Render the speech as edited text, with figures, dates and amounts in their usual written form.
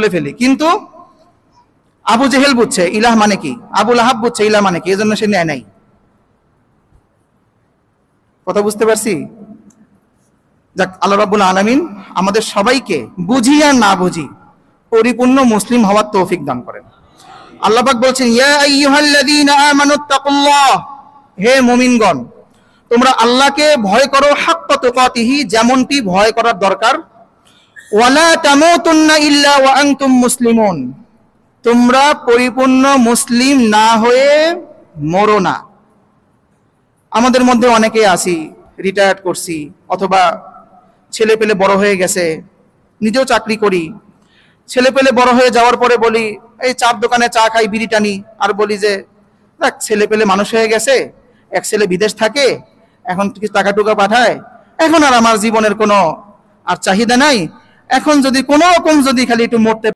বলে ফেলি, কিন্তু আবু জেহেল বুঝছে ইলাহ মানে কি, আবু লাহাব বুঝছে ইলাহ মানে কি, এজন্য সে নেয় নাই। কথা বুঝতে পারছি? যাক, আল্লাহ রাব্বুল আলামিন আমাদের সবাইকে বুঝি আর না বুঝি পরিপূর্ণ মুসলিম হওয়ার তৌফিক দান করেন। আল্লাহ পাক বলছেন, ইয়া আইয়ুহাল্লাযীনা আমানুত্তাকুল্লাহ, হে মুমিনগণ তোমরা আল্লাহকে ভয় করো হাক্কা তুকাতিহি, যেমনটি ভয় করার দরকার। ওয়ালা তামুতুন্না ইল্লা ওয়া আনতুম মুসলিমুন, তোমরা পরিপূর্ণ মুসলিম না হয়ে মরো না। আমাদের মধ্যে অনেকে আছি রিটায়ার্ড করছি, অথবা ছেলে পেলে বড় হয়ে গেছে, নিজেও চাকরি করি, ছেলে পেলে বড় হয়ে যাওয়ার পরে বলি এই চার দোকানে চা খাই, বিড়ি টানি, আর বলি যে দেখ ছেলে পেলে মানুষ হয়ে গেছে, এক ছেলে বিদেশ থাকে, এখন কিছু টাকা টুকা পাঠায়, এখন আর আমার জীবনের কোনো আর চাহিদা নাই, এখন যদি কোনো রকম যদি খালি একটু মরতে